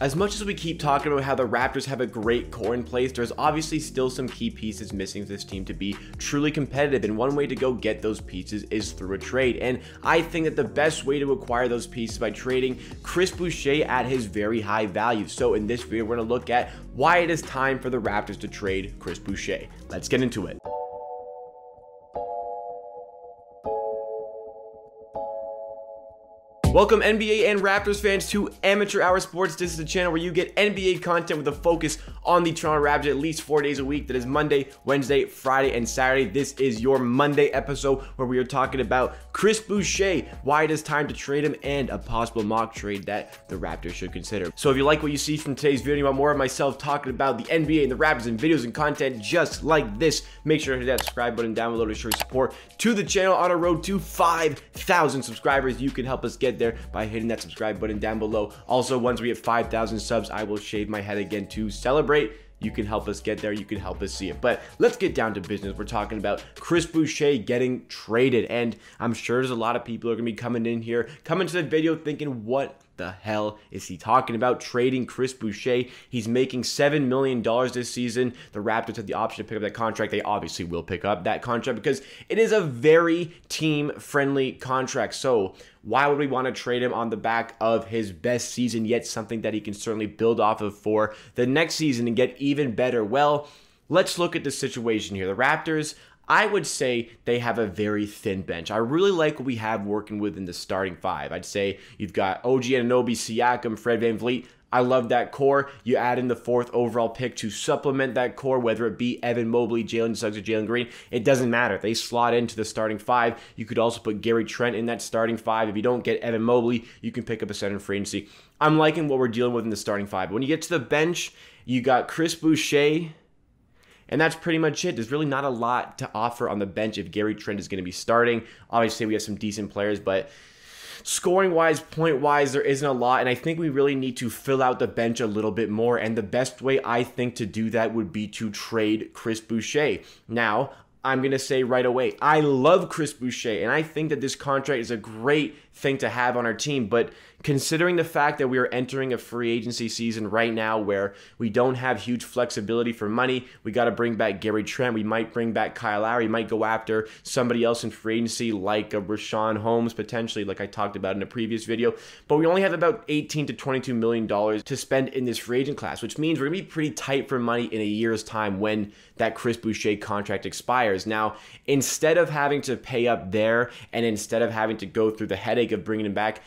As much as we keep talking about how the Raptors have a great core in place, there's obviously still some key pieces missing for this team to be truly competitive, and one way to go get those pieces is through a trade. And I think that the best way to acquire those pieces is by trading Chris Boucher at his very high value. So in this video, we're going to look at why it is time for the Raptors to trade Chris Boucher. Let's get into it. Welcome NBA and Raptors fans to Amateur Hour Sports. This is the channel where you get NBA content with a focus on the Toronto Raptors at least 4 days a week. That is Monday, Wednesday, Friday, and Saturday. This is your Monday episode where we are talking about Chris Boucher, why it is time to trade him, and a possible mock trade that the Raptors should consider. So if you like what you see from today's video, you want more of myself talking about the NBA and the Raptors and videos and content just like this, make sure to hit that subscribe button down below to show your support to the channel on a road to 5,000 subscribers. You can help us get there by hitting that subscribe button down below. Also, once we hit 5,000 subs, I will shave my head again to celebrate. You can help us get there. You can help us see it. But let's get down to business. We're talking about Chris Boucher getting traded. And I'm sure there's a lot of people who are going to be coming in here, coming to the video thinking, what the hell is he talking about trading Chris Boucher? He's making $7 million this season. The Raptors have the option to pick up that contract. They obviously will pick up that contract because it is a very team-friendly contract. So why would we want to trade him on the back of his best season, yet something that he can certainly build off of for the next season and get even better? Well, let's look at the situation here. The Raptors, I would say they have a very thin bench. I really like what we have working with in the starting five. I'd say you've got OG Anunoby, Siakam, Fred VanVleet. I love that core. You add in the 4th overall pick to supplement that core, whether it be Evan Mobley, Jalen Suggs, or Jalen Green. It doesn't matter. They slot into the starting five. You could also put Gary Trent in that starting five. If you don't get Evan Mobley, you can pick up a center in free agency. I'm liking what we're dealing with in the starting five. But when you get to the bench, you got Chris Boucher, and that's pretty much it. There's really not a lot to offer on the bench if Gary Trent is going to be starting. Obviously, we have some decent players, but scoring-wise, point-wise, there isn't a lot, and I think we really need to fill out the bench a little bit more, and the best way I think to do that would be to trade Chris Boucher. Now, I'm going to say right away, I love Chris Boucher, and I think that this contract is a great thing to have on our team, but considering the fact that we are entering a free agency season right now where we don't have huge flexibility for money, we got to bring back Gary Trent, we might bring back Kyle Lowry, we might go after somebody else in free agency like a Rashawn Holmes potentially, like I talked about in a previous video, but we only have about $18 to $22 million to spend in this free agent class, which means we're going to be pretty tight for money in a year's time when that Chris Boucher contract expires. Now, instead of having to pay up there and instead of having to go through the headache of bringing him back,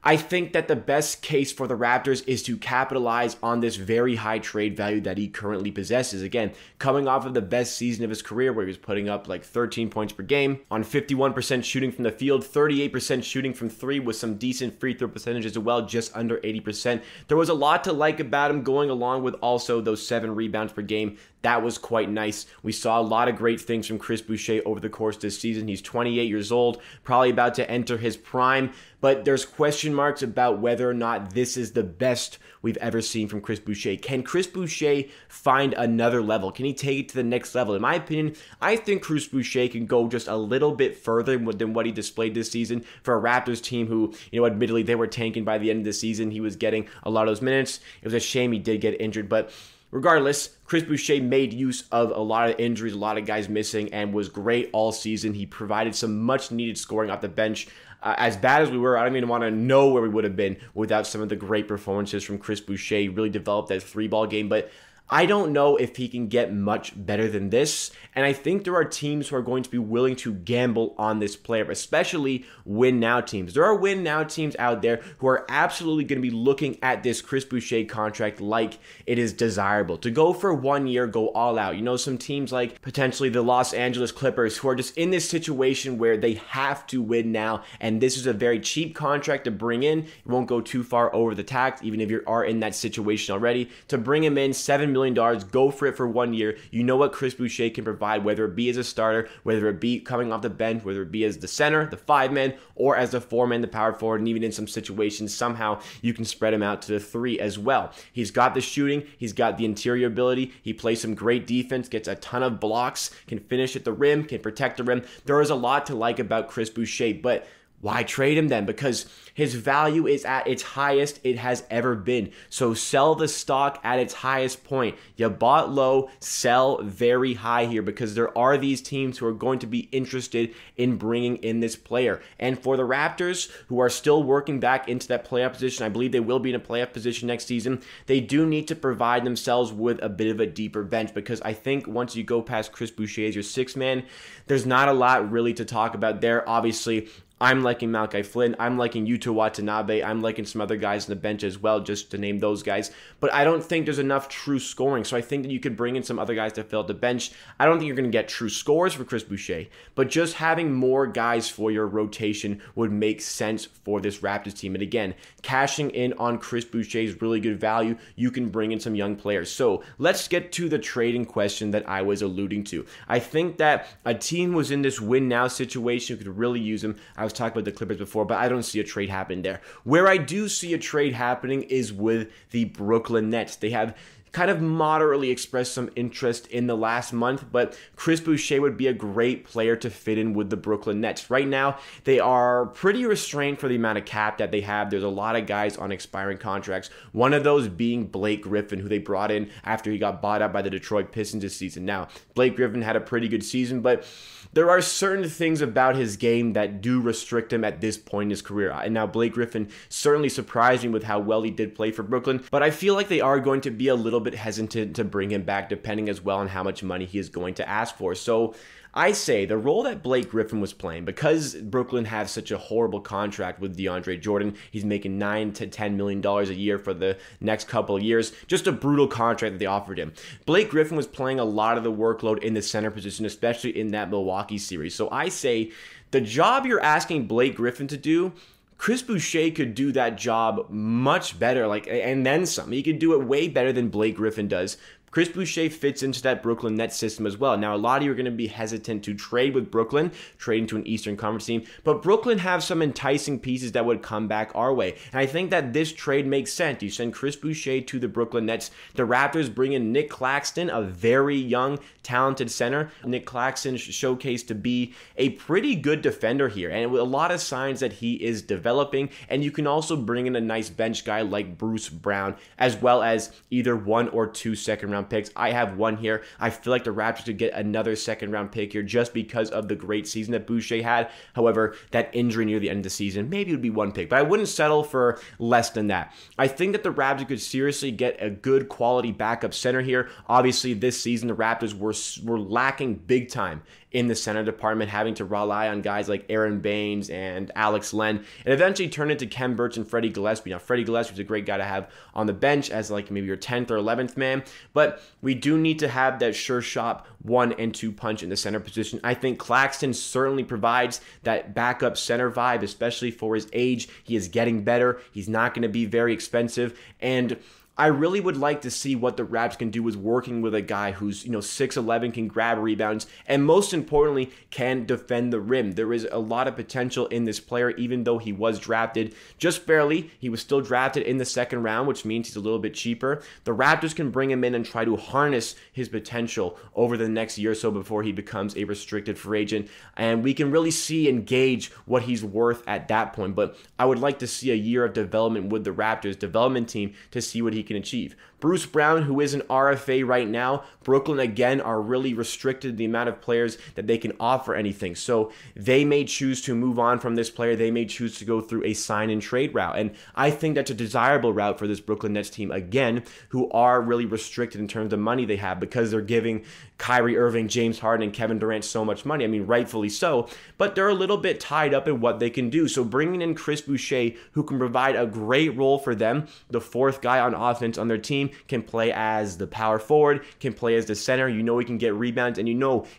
I think that the best case for the Raptors is to capitalize on this very high trade value that he currently possesses. Again, coming off of the best season of his career where he was putting up like 13 points per game on 51% shooting from the field, 38% shooting from three with some decent free throw percentages as well, just under 80%. There was a lot to like about him, going along with also those 7 rebounds per game. That was quite nice. We saw a lot of great things from Chris Boucher over the course of this season. He's 28 years old, probably about to enter his prime, but there's question marks about whether or not this is the best we've ever seen from Chris Boucher. Can Chris Boucher find another level? Can he take it to the next level? In my opinion, I think Chris Boucher can go just a little bit further than what he displayed this season for a Raptors team who, admittedly, they were tanking by the end of the season. He was getting a lot of those minutes. It was a shame he did get injured, but regardless, Chris Boucher made use of a lot of injuries, a lot of guys missing, and was great all season. He provided some much-needed scoring off the bench. As bad as we were, I don't even want to know where we would have been without some of the great performances from Chris Boucher. He really developed that 3-ball game, but I don't know if he can get much better than this, and I think there are teams who are going to be willing to gamble on this player, especially win-now teams. There are win-now teams out there who are absolutely going to be looking at this Chris Boucher contract like it is desirable. To go for 1 year, go all out. Some teams like potentially the Los Angeles Clippers who are just in this situation where they have to win now, and this is a very cheap contract to bring in. It won't go too far over the tax, even if you are in that situation already. To bring him in, $7 million, go for it for 1 year. You know what Chris Boucher can provide, whether it be as a starter, whether it be coming off the bench, whether it be as the center, the 5-man, or as the 4-man, the power forward, and even in some situations, somehow you can spread him out to the 3 as well. He's got the shooting, he's got the interior ability, he plays some great defense, gets a ton of blocks, can finish at the rim, can protect the rim. There is a lot to like about Chris Boucher, but why trade him then? Because his value is at its highest it has ever been. So sell the stock at its highest point. You bought low, sell very high here, because there are these teams who are going to be interested in bringing in this player. And for the Raptors, who are still working back into that playoff position, I believe they will be in a playoff position next season, they do need to provide themselves with a bit of a deeper bench, because I think once you go past Chris Boucher as your sixth man, there's not a lot really to talk about there. Obviously, I'm liking Malachi Flynn. I'm liking Yuta Watanabe. I'm liking some other guys on the bench as well, just to name those guys. But I don't think there's enough true scoring. So I think that you could bring in some other guys to fill out the bench. I don't think you're going to get true scores for Chris Boucher, but just having more guys for your rotation would make sense for this Raptors team. And again, cashing in on Chris Boucher's really good value, you can bring in some young players. So let's get to the trading question that I was alluding to. I think that a team was in this win now situation who could really use him. I was talking about the Clippers before, but I don't see a trade happening there. Where I do see a trade happening is with the Brooklyn Nets. They have kind of moderately expressed some interest in the last month, but Chris Boucher would be a great player to fit in with the Brooklyn Nets. Right now, they are pretty restrained for the amount of cap that they have. There's a lot of guys on expiring contracts, one of those being Blake Griffin, who they brought in after he got bought out by the Detroit Pistons this season. Now, Blake Griffin had a pretty good season, but there are certain things about his game that do restrict him at this point in his career. And now Blake Griffin certainly surprised me with how well he did play for Brooklyn, but I feel like they are going to be a little bit hesitant to bring him back, depending as well on how much money he is going to ask for. So I say the role that Blake Griffin was playing, because Brooklyn has such a horrible contract with DeAndre Jordan, he's making $9 to $10 million a year for the next couple of years, just a brutal contract that they offered him. Blake Griffin was playing a lot of the workload in the center position, especially in that Milwaukee series. So I say the job you're asking Blake Griffin to do, Chris Boucher could do that job much better, and then some. He could do it way better than Blake Griffin does. Chris Boucher fits into that Brooklyn Nets system as well. Now, a lot of you are going to be hesitant to trade with Brooklyn, trading to an Eastern Conference team, but Brooklyn have some enticing pieces that would come back our way. And I think that this trade makes sense. You send Chris Boucher to the Brooklyn Nets. The Raptors bring in Nick Claxton, a very young, talented center. Nick Claxton showcased to be a pretty good defender here, and with a lot of signs that he is developing. And you can also bring in a nice bench guy like Bruce Brown, as well as either 1 or 2 second-round picks. I have one here. I feel like the Raptors could get another second-round pick here just because of the great season that Boucher had. However, that injury near the end of the season, maybe it would be 1 pick, but I wouldn't settle for less than that. I think that the Raptors could seriously get a good quality backup center here. Obviously, this season, the Raptors were lacking big time in the center department, having to rely on guys like Aaron Baines and Alex Len, and eventually turned into Kem Birch and Freddie Gillespie. Now, Freddie Gillespie is a great guy to have on the bench as like maybe your 10th or 11th man, but we do need to have that sure shot 1 and 2 punch in the center position. I think Claxton certainly provides that backup center vibe, especially for his age. He is getting better. He's not going to be very expensive, and I really would like to see what the Raps can do with working with a guy who's, 6'11", can grab rebounds, and most importantly, can defend the rim. There is a lot of potential in this player, even though he was drafted just barely. He was still drafted in the 2nd round, which means he's a little bit cheaper. The Raptors can bring him in and try to harness his potential over the next year or so before he becomes a restricted free agent, and we can really see and gauge what he's worth at that point. But I would like to see a year of development with the Raptors development team to see what he can achieve. Bruce Brown, who is an RFA right now, Brooklyn again are really restricted the amount of players that they can offer anything. So they may choose to move on from this player. They may choose to go through a sign and trade route. And I think that's a desirable route for this Brooklyn Nets team again, who are really restricted in terms of money they have because they're giving Kyrie Irving, James Harden, and Kevin Durant so much money. I mean, rightfully so, but they're a little bit tied up in what they can do. So bringing in Chris Boucher, who can provide a great role for them, the 4th guy on offense on their team, can play as the power forward, can play as the center. He can get rebounds, and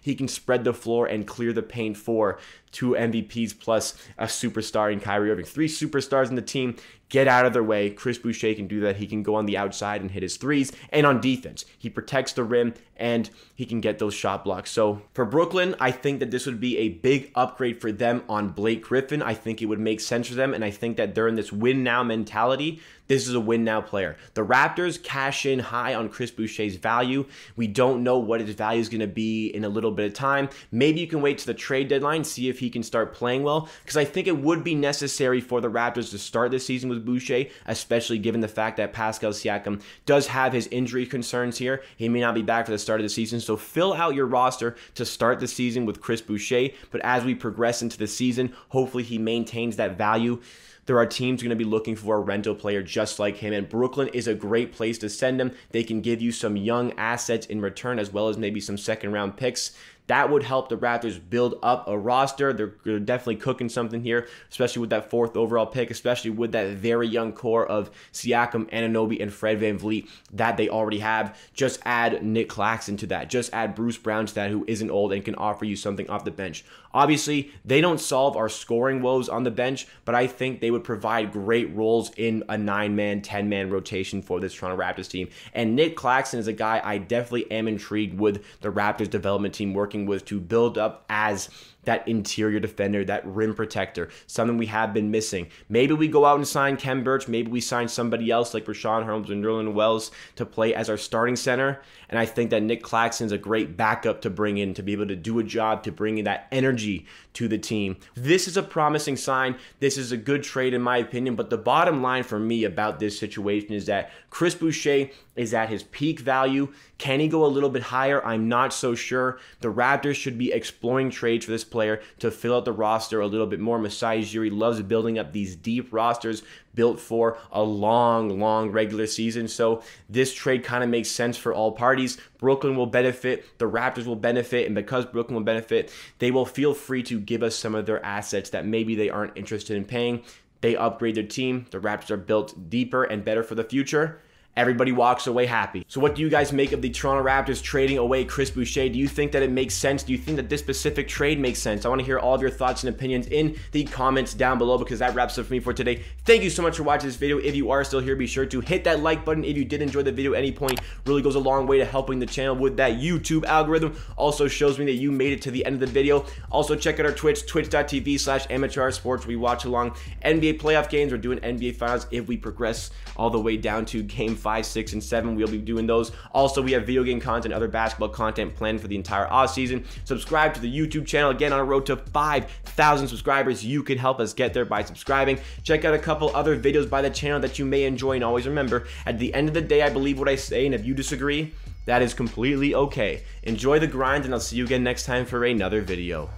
he can spread the floor and clear the paint for 2 MVPs plus a superstar in Kyrie Irving. 3 superstars in the team get out of their way. Chris Boucher can do that. He can go on the outside and hit his threes. And on defense, he protects the rim and he can get those shot blocks. So for Brooklyn, I think that this would be a big upgrade for them on Blake Griffin. I think it would make sense for them. And I think that they're in this win now mentality. This is a win now player. The Raptors cash in high on Chris Boucher's value. We don't know what his value is going to be in a little bit of time. Maybe you can wait to the trade deadline, see if he can start playing well, because I think it would be necessary for the Raptors to start this season with Boucher, especially given the fact that Pascal Siakam does have his injury concerns here. He may not be back for the start of the season, so fill out your roster to start the season with Chris Boucher, but as we progress into the season, hopefully he maintains that value. There are teams going to be looking for a rental player just like him, and Brooklyn is a great place to send him. They can give you some young assets in return, as well as maybe some second-round picks. That would help the Raptors build up a roster. They're definitely cooking something here, especially with that 4th overall pick, especially with that very young core of Siakam, Anunoby, and Fred VanVleet that they already have. Just add Nick Claxton to that. Just add Bruce Brown to that, who isn't old and can offer you something off the bench. Obviously, they don't solve our scoring woes on the bench, but I think they would provide great roles in a 9-man, 10-man rotation for this Toronto Raptors team. And Nick Claxton is a guy I definitely am intrigued with the Raptors development team working with to build up as that interior defender, that rim protector, something we have been missing. Maybe we go out and sign Khem Birch. Maybe we sign somebody else like Rashawn Holmes and Nerlens Wells to play as our starting center. And I think that Nick Claxton is a great backup to bring in, to be able to do a job, to bring in that energy to the team. This is a promising sign. This is a good trade in my opinion. But the bottom line for me about this situation is that Chris Boucher is at his peak value. Can he go a little bit higher? I'm not so sure. The Raptors should be exploring trades for this player to fill out the roster a little bit more. Masai Ujiri loves building up these deep rosters built for a long regular season. So this trade kind of makes sense for all parties. Brooklyn will benefit, the Raptors will benefit, and because Brooklyn will benefit, they will feel free to give us some of their assets that maybe they aren't interested in paying. They upgrade their team. The Raptors are built deeper and better for the future. Everybody walks away happy. So what do you guys make of the Toronto Raptors trading away Chris Boucher? Do you think that it makes sense? Do you think that this specific trade makes sense? I want to hear all of your thoughts and opinions in the comments down below, because that wraps up for me for today. Thank you so much for watching this video. If you are still here, be sure to hit that like button. If you did enjoy the video at any point, really goes a long way to helping the channel with that YouTube algorithm. Also shows me that you made it to the end of the video. Also check out our Twitch, twitch.tv/amateursports. We watch along NBA playoff games. We're doing NBA finals if we progress all the way down to game 5, 6, and 7. We'll be doing those. Also, we have video game content, other basketball content planned for the entire off season. Subscribe to the YouTube channel. Again, on a road to 5,000 subscribers. You can help us get there by subscribing. Check out a couple other videos by the channel that you may enjoy. And always remember, at the end of the day, I believe what I say, and if you disagree, that is completely okay. Enjoy the grind, and I'll see you again next time for another video.